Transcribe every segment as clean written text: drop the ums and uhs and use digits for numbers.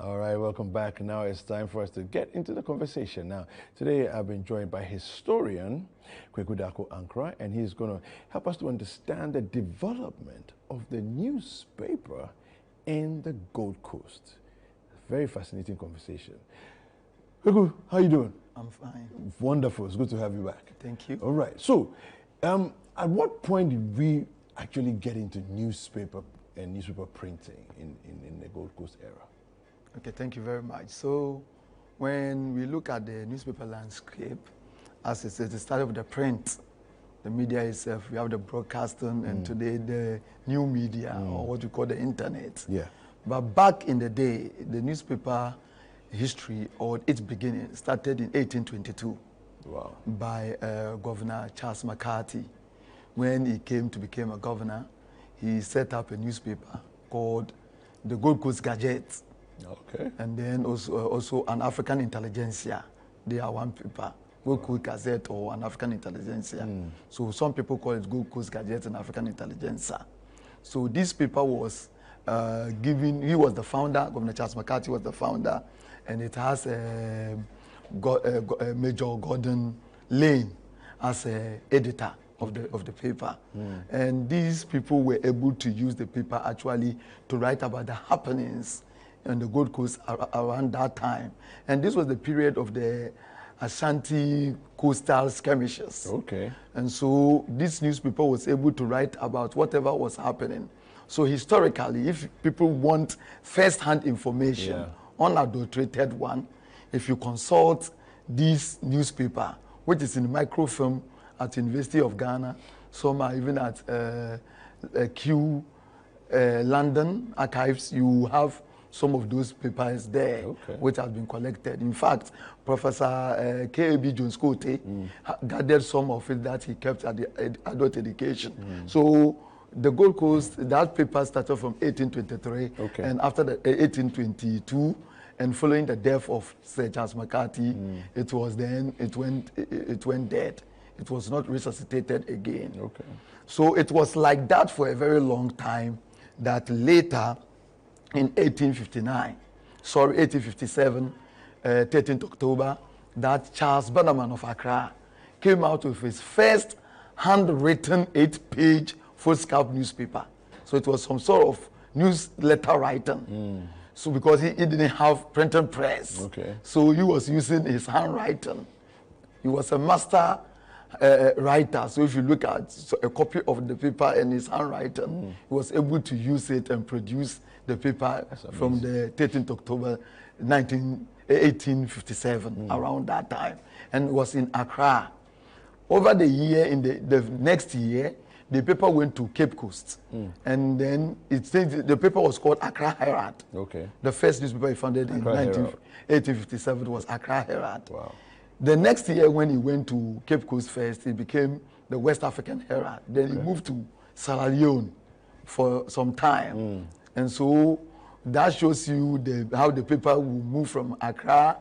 All right, welcome back. Now it's time for us to get into the conversation. Now, today I've been joined by historian Kwekudako Ankra, and he's going to help us to understand the development of the newspaper in the Gold Coast. Very fascinating conversation. Kweku, how you doing? I'm fine. Wonderful. It's good to have you back. Thank you. All right. So, at what point did we actually get into newspaper and newspaper printing in the Gold Coast era? Okay, thank you very much. So, when we look at the newspaper landscape, as I said, it started with the print, the media itself. We have the broadcasting, and today the new media, or what we call the internet. Yeah. But back in the day, the newspaper history, or its beginning, started in 1822. Wow. By Governor Charles McCarthy. When he came to become a governor, he set up a newspaper called the Gold Coast Gazette. Okay. And then also an African Intelligentsia. They are one paper, Gold Coast Gazette or an African Intelligentsia. So some people call it Gold Coast Gazette and African Intelligentsia. So this paper was he was the founder, Governor Charles McCarthy was the founder, and it has Major Gordon Lane as an editor of the paper. And these people were able to use the paper actually to write about the happenings on the Gold Coast around that time. And this was the period of the Ashanti coastal skirmishes. Okay. And so this newspaper was able to write about whatever was happening. So historically, if people want first-hand information, unadulterated one, if you consult this newspaper, which is in microfilm at University of Ghana, some are even at Kew London Archives, you have some of those papers there, which have been collected. In fact, Professor K.A.B. Jones-Cote gathered some of it that he kept at the adult education. So the Gold Coast, that paper started from 1823, and after the 1822, and following the death of Sir Charles McCarthy, it went dead. It was not resuscitated again. Okay. So it was like that for a very long time, that later in 1857, 13th October, that Charles Bannerman of Accra came out with his first handwritten 8-page foolscap newspaper. So it was some sort of newsletter writing. So because he didn't have printing press, so he was using his handwriting. He was a master writer. So if you look at a copy of the paper and his handwriting, he was able to use it and produce the paper from the 13th October 1857, around that time, and it was in Accra. Over the year, in the next year, the paper went to Cape Coast, and then the paper was called Accra Herald. Okay. The first newspaper he founded in 1857 was Accra Herald. Wow. The next year, when he went to Cape Coast first, it became the West African Herald. Then he moved to Sierra Leone for some time, and so that shows you how the paper will move from Accra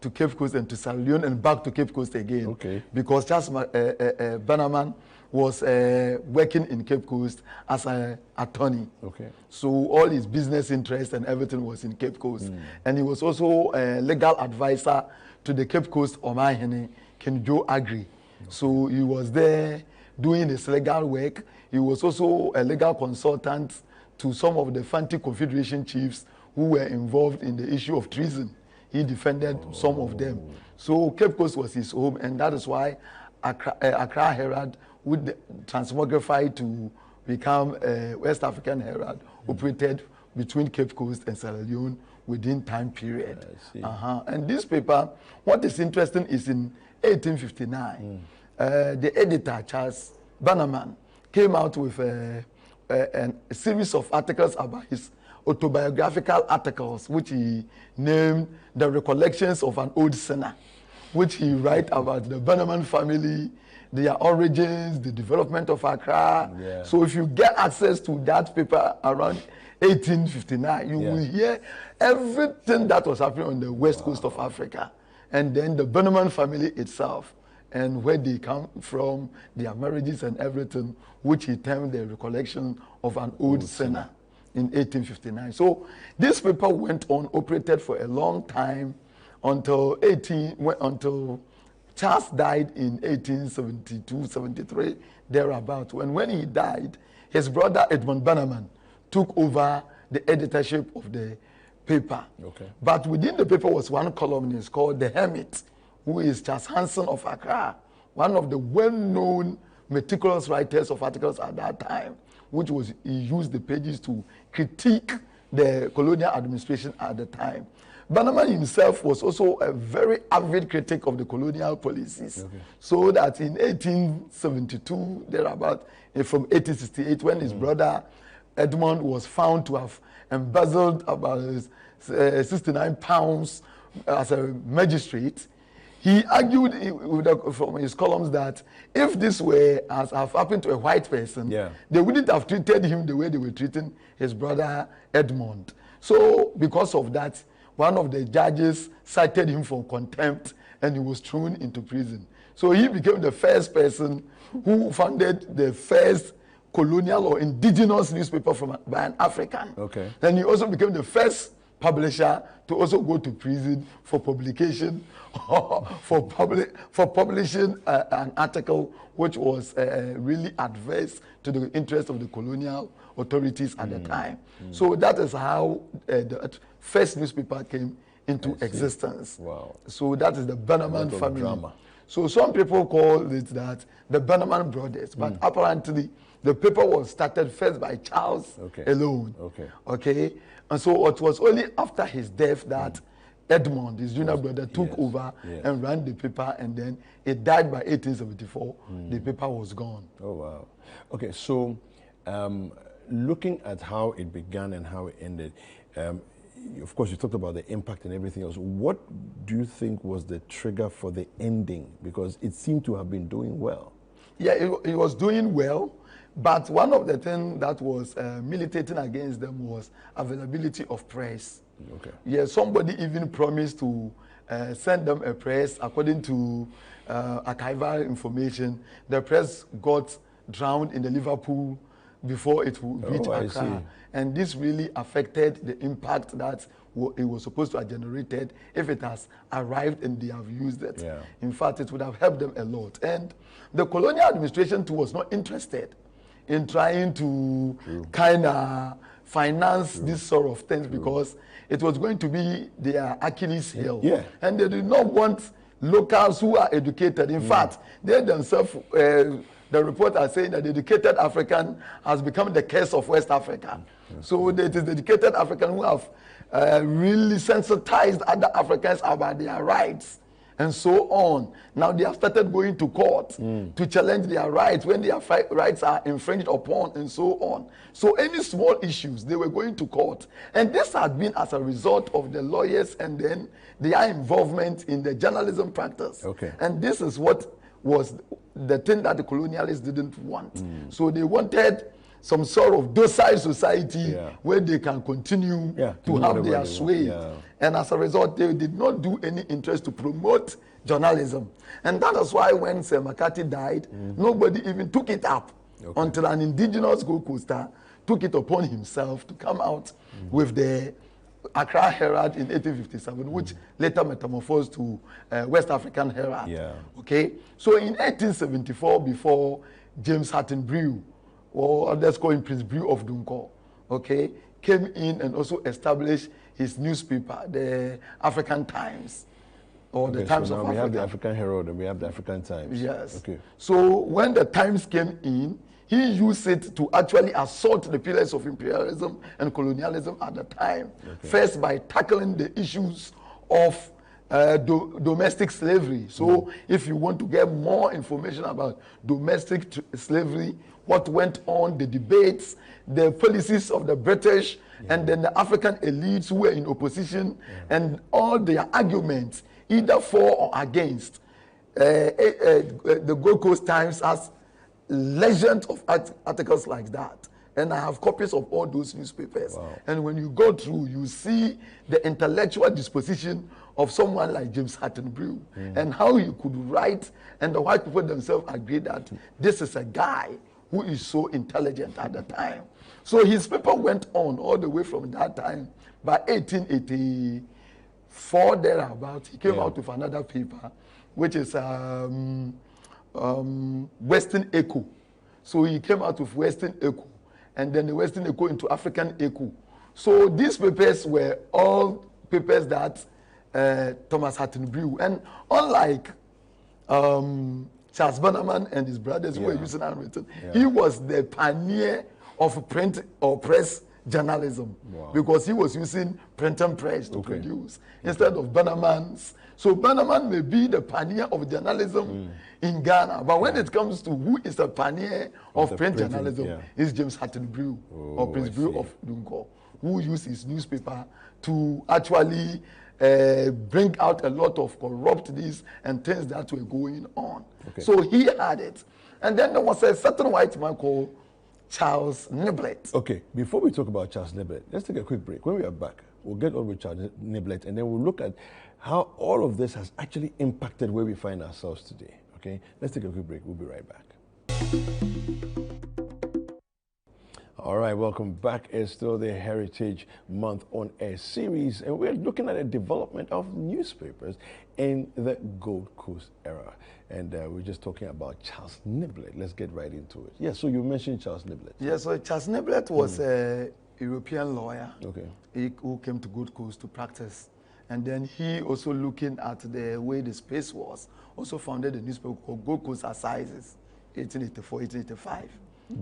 to Cape Coast and to Sierra Leone and back to Cape Coast again. Okay. Because Charles Bannerman was working in Cape Coast as an attorney. Okay. So all his business interests and everything was in Cape Coast. And he was also a legal advisor to the Cape Coast Omahene, King Joe Agri. So he was there doing his legal work. He was also a legal consultant to some of the Fanti Confederation chiefs who were involved in the issue of treason. He defended some of them. So Cape Coast was his home, and that is why Accra Herald would transmogrify to become West African Herald, operated between Cape Coast and Sierra Leone within time period. And this paper, what is interesting is in 1859, the editor, Charles Bannerman, came out with a series of articles about his autobiographical articles, which he named The Recollections of an Old Sinner, which he write about the Bannerman family, their origins, the development of Accra. Yeah. So if you get access to that paper around 1859, you will hear everything that was happening on the west coast of Africa. And then the Bannerman family itself, and where they come from, their marriages and everything, which he termed the recollection of an old sinner. in 1859. So this paper went on, operated for a long time until Charles died in 1872, 73, thereabout. When he died, his brother Edmund Bannerman took over the editorship of the paper. Okay. But within the paper was one columnist called the Hermit, who is Charles Hanson of Accra, one of the well-known meticulous writers of articles at that time, he used the pages to critique the colonial administration at the time. Bannerman himself was also a very avid critic of the colonial policies. Okay. So that in 1872, thereabout, from 1868, when his brother Edmund was found to have embezzled about 69 pounds as a magistrate, he argued from his columns that if this were as have happened to a white person, they wouldn't have treated him the way they were treating his brother Edmund. So because of that, one of the judges cited him for contempt and he was thrown into prison. So he became the first person who founded the first colonial or indigenous newspaper by an African. Okay. And he also became the first publisher to also go to prison for publication for publishing an article which was really adverse to the interest of the colonial authorities at the time. So that is how the first newspaper came into existence. Wow. So that is the Bannerman family. Drama. So some people call it that the Bannerman brothers, but apparently the paper was started first by Charles alone. Okay. And so it was only after his death that Edmund, his junior brother, took over and ran the paper, and then it died by 1874. The paper was gone. Oh, wow. Okay, so looking at how it began and how it ended, of course, you talked about the impact and everything else. What do you think was the trigger for the ending? Because it seemed to have been doing well. Yeah, it was doing well. But one of the things that was militating against them was availability of press. Okay. Yeah, somebody even promised to send them a press. According to archival information, the press got drowned in the Liverpool before it would reach Accra. And this really affected the impact that it was supposed to have generated if it has arrived and they have used it. Yeah. In fact, it would have helped them a lot. And the colonial administration too was not interested in trying to kind of finance this sort of things because it was going to be their Achilles heel. Yeah. And they did not want locals who are educated. In fact, they themselves, the report are saying that the educated African has become the curse of West Africa. So it is the educated African who have really sensitized other Africans about their rights and so on. Now they have started going to court to challenge their rights when their rights are infringed upon and so on. So any small issues, they were going to court. And this had been as a result of the lawyers and then their involvement in the journalism practice. Okay. And this is what was the thing that the colonialists didn't want. So they wanted some sort of docile society where they can continue to have their sway. And as a result, they did not do any interest to promote journalism. And that is why when Sir McCarthy died, nobody even took it up until an indigenous Gold Coaster took it upon himself to come out with the Accra Herald in 1857, which later metamorphosed to West African Herald. Okay, so in 1874, before James Hatton Brew, or let's call him Prince Brew of Dunco, okay, came in and also established his newspaper, the African Times, or the Times of Africa. We have the African Herald and we have the African Times. Yes. Okay. So when the Times came in, he used it to actually assault the pillars of imperialism and colonialism at the time. First by tackling the issues of domestic slavery. So if you want to get more information about domestic slavery, what went on, the debates, the policies of the British, and then the African elites who were in opposition, and all their arguments, either for or against, the Gold Coast Times has legends of articles like that. And I have copies of all those newspapers. And when you go through, you see the intellectual disposition of someone like James Hatton Brew and how he could write. And the white people themselves agree that this is a guy who is so intelligent at the time. So his paper went on all the way from that time. By 1884, thereabout, he came out with another paper, which is Western Echo. So he came out with Western Echo, and then the Western Echo into African Echo. So these papers were all papers that Thomas Hatton Brew. And unlike Charles Bannerman and his brothers who were using handwritten, he was the pioneer of print or press journalism, because he was using print and press to produce instead of Bannerman's. So Bannerman may be the pioneer of journalism in Ghana, but when it comes to who is the pioneer of print journalism, is James Hatton Brew, or Prince Brew of Dunko, who used his newspaper to actually bring out a lot of corruptness and things that were going on. So he had it. And then there was a certain white man called Charles Niblett. Okay, before we talk about Charles Niblett, let's take a quick break. When we are back, we'll get on with Charles Niblett, and then we'll look at how all of this has actually impacted where we find ourselves today. Okay, let's take a quick break. We'll be right back. All right, welcome back. It's still the Heritage Month on Air series, and we're looking at the development of newspapers in the Gold Coast era. And we're just talking about Charles Niblett. Let's get right into it. Yeah, so you mentioned Charles Niblett. Yeah, so Charles Niblett was a European lawyer who came to Gold Coast to practice. And then he also, looking at the way the space was, also founded a newspaper called Gold Coast Assizes, 1884, 1885.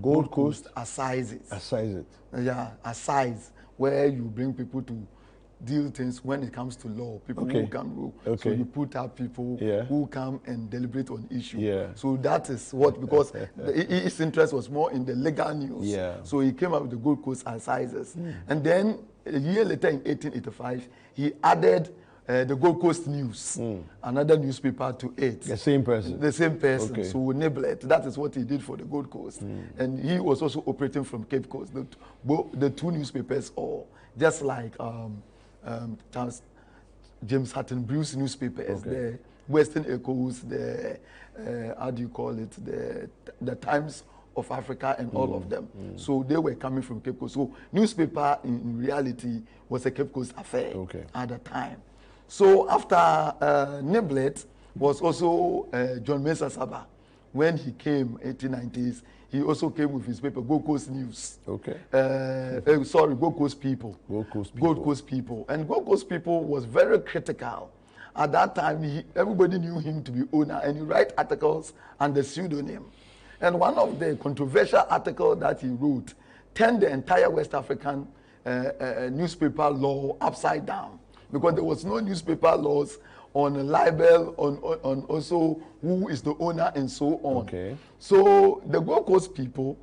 Gold Coast Assizes. Assizes. Yeah, assize, where you bring people to deal things when it comes to law, people who can rule. So you put up people who come and deliberate on issues. So that is what, because his interest was more in the legal news. So he came up with the Gold Coast Assizes. And then a year later, in 1885, he added the Gold Coast News, another newspaper, to it. The same person? The same person. So Niblett, that is what he did for the Gold Coast. And he was also operating from Cape Coast. The two newspapers, or just like James Hatton Brew's newspapers, the Western Echoes, the how do you call it, the Times of Africa, and all of them. So they were coming from Cape Coast. So newspaper in reality was a Cape Coast affair at the time. So after Niblett was also John Mensah Saba. When he came 1890s, he also came with his paper Gold Coast News. Gold Coast People. Gold Coast People. And Gold Coast People was very critical. At that time, everybody knew him to be owner, and he write articles under pseudonym. And one of the controversial articles that he wrote turned the entire West African newspaper law upside down, because there was no newspaper laws on libel, on also who is the owner, and so on. So the Gold Coast People,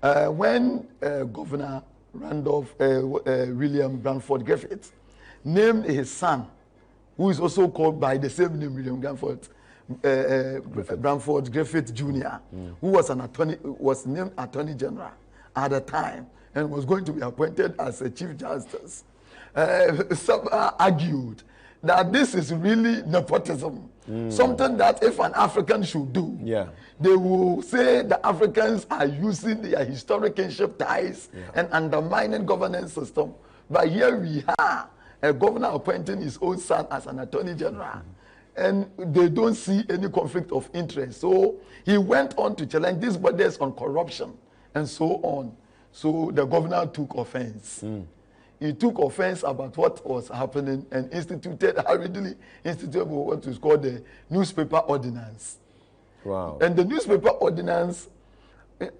when Governor Randolph William Branford Griffith named his son, who is also called by the same name, William Branford Griffith Jr., who was an attorney, was named Attorney General at the time, and was going to be appointed as a Chief Justice. Some argued that this is really nepotism, something that if an African should do, they will say the Africans are using their historic kinship ties and undermining governance system. But here we are, a governor appointing his own son as an Attorney General, and they don't see any conflict of interest. So he went on to challenge these bodies on corruption and so on. So the governor took offense. He took offense about what was happening and hurriedly instituted what is called the newspaper ordinance. And the newspaper ordinance,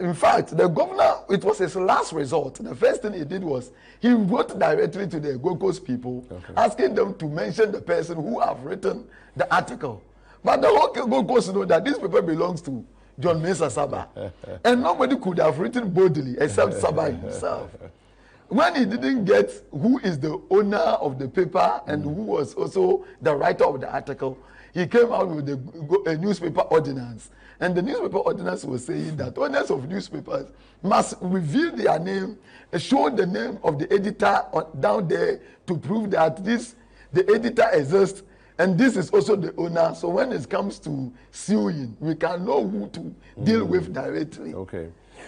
in fact, the governor, it was his last resort. The first thing he did was he wrote directly to the Gold Coast people, asking them to mention the person who have written the article. But the whole Gold Coast know that this paper belongs to John Mensah Saba. And nobody could have written boldly except Saba himself. When he didn't get who is the owner of the paper and who was also the writer of the article, he came out with a newspaper ordinance. And the newspaper ordinance was saying that owners of newspapers must reveal their name, show the name of the editor down there to prove that the editor exists, and this is also the owner. So when it comes to suing, we can know who to deal with directly.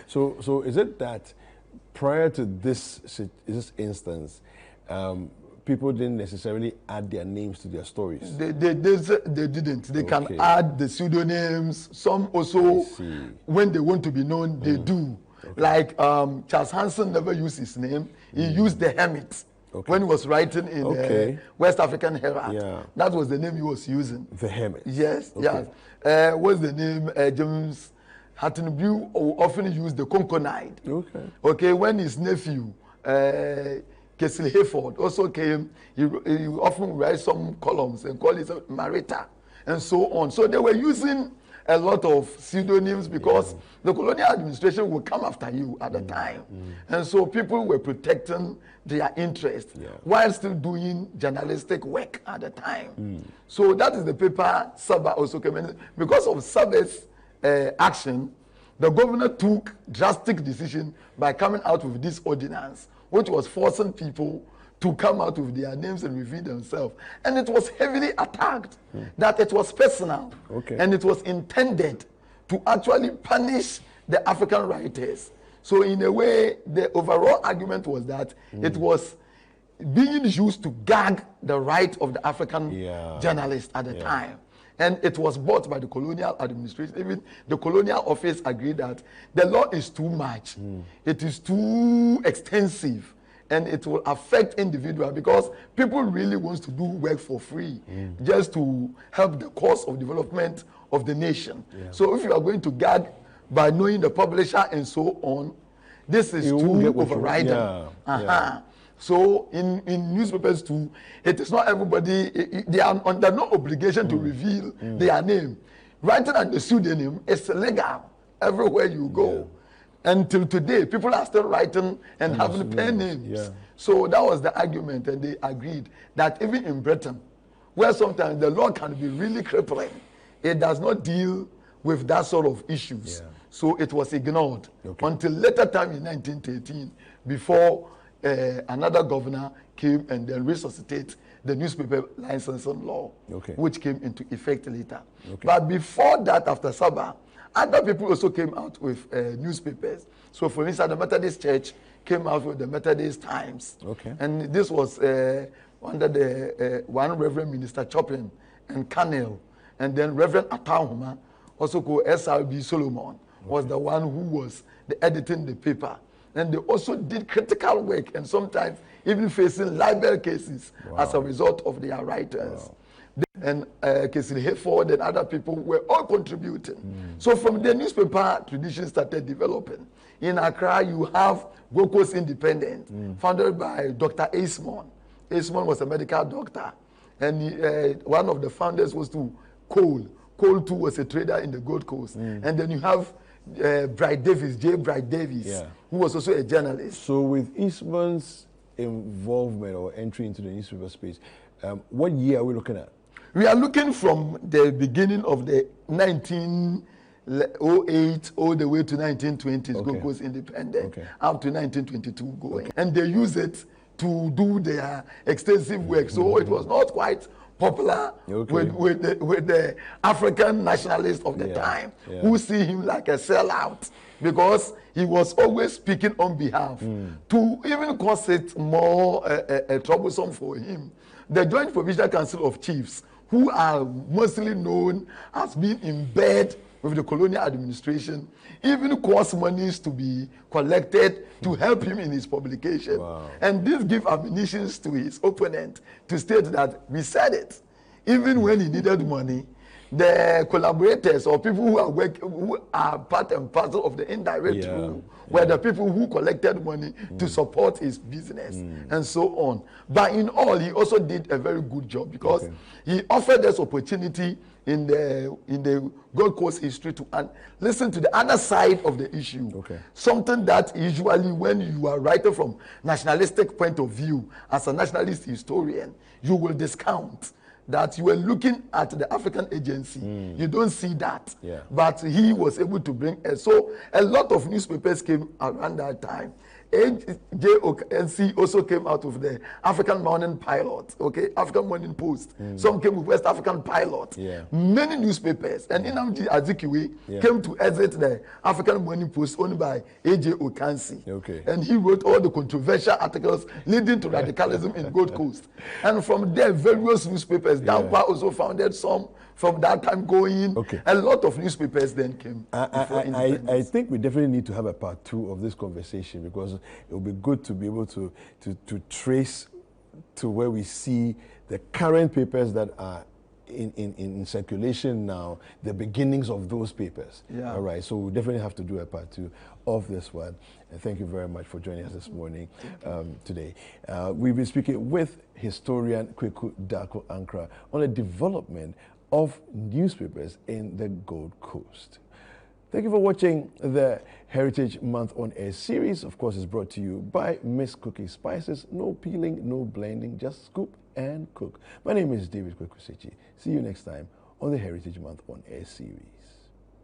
So is it that prior to this instance, people didn't necessarily add their names to their stories. They didn't. They can add the pseudonyms. Some also, when they want to be known, they do. Okay. Like Charles Hanson never used his name. He used the Hermit when he was writing in the West African Herald. Yeah. That was the name he was using. The Hermit. Yes, yes. What's the name? James Hattonview often used the Conconide. Okay. Okay, when his nephew, Kessil Hayford, also came, he often write some columns and call it Marita and so on. So they were using a lot of pseudonyms because the colonial administration would come after you at the time. And so people were protecting their interest while still doing journalistic work at the time. So that is the paper Saba also came in. Because of Saba's action, the governor took drastic decision by coming out with this ordinance, which was forcing people to come out with their names and reveal themselves. And it was heavily attacked, that it was personal, and it was intended to actually punish the African writers. So in a way, the overall argument was that it was being used to gag the right of the African journalist at the time. And it was bought by the colonial administration. Even the colonial office agreed that the law is too much. It is too extensive. And it will affect individuals because people really want to do work for free just to help the cause of development of the nation. So if you are going to gag by knowing the publisher and so on, this is too overriding. So in newspapers too, it is not everybody, they are under no obligation to reveal their name. Writing under pseudonym is legal everywhere you go. Until today, people are still writing and having pen names. So that was the argument, and they agreed that even in Britain, where sometimes the law can be really crippling, it does not deal with that sort of issues. So it was ignored until later time in 1913, before another governor came and then resuscitated the newspaper licensing law, which came into effect later. But before that, after Saba, other people also came out with newspapers. So for instance, the Methodist Church came out with the Methodist Times. And this was under the one Reverend Minister Chopin and Cannell. And then Reverend Atahoma, also called SRB Solomon, was the one who was editing the paper. And they also did critical work and sometimes even facing libel cases as a result of their writers. And Kessil Hayford and other people were all contributing. So from the newspaper tradition started developing. In Accra, you have Gold Coast Independent, founded by Dr. Aismon. Aismon was a medical doctor. And one of the founders was Cole. Cole too was a trader in the Gold Coast. And then you have Bright Davis, J. Bright Davis, who was also a journalist. So with Eastman's involvement or entry into the newspaper space, what year are we looking at? We are looking from the beginning of the 1908 all the way to 1920s, Gold Coast Independent, up to 1922 going. And they use it to do their extensive work. So it was not quite popular with the African nationalists of the time who see him like a sellout because he was always speaking on behalf. To even cause it more troublesome for him, the Joint Provincial Council of Chiefs, who are mostly known as being in bed with the colonial administration, even caused monies to be collected to help him in his publication. And this gives ammunition to his opponent to state that we said it. Even when he needed money, the collaborators or people who are part and parcel of the indirect rule were the people who collected money to support his business and so on. But in all, he also did a very good job because he offered us opportunity in the Gold Coast history to listen to the other side of the issue. Something that usually when you are writing from nationalistic point of view, as a nationalist historian, you will discount that you were looking at the African agency. You don't see that. But he was able to bring so a lot of newspapers came around that time. AJONC also came out of the African Morning Pilot, okay, African Morning Post. Some came with West African Pilot. Yeah. Many newspapers. And Nnamdi Azikiwe came to exit the African Morning Post owned by AJ Okansi. Okay. And he wrote all the controversial articles leading to radicalism in Gold Coast. And from there, various newspapers, Dankwa also founded some from that time going. Okay. A lot of newspapers then came. I think we definitely need to have a part 2 of this conversation, because it will be good to be able to trace to where we see the current papers that are in circulation now, the beginnings of those papers. Yeah. All right. So we definitely have to do a part 2 of this one. And thank you very much for joining us this morning, today. We've been speaking with historian Kweku Darko Ankra on the development of newspapers in the Gold Coast. Thank you for watching the Heritage Month on Air series. Of course, it's brought to you by Miss Cookie Spices. No peeling, no blending, just scoop and cook. My name is David Kwekusechi. See you next time on the Heritage Month on Air series.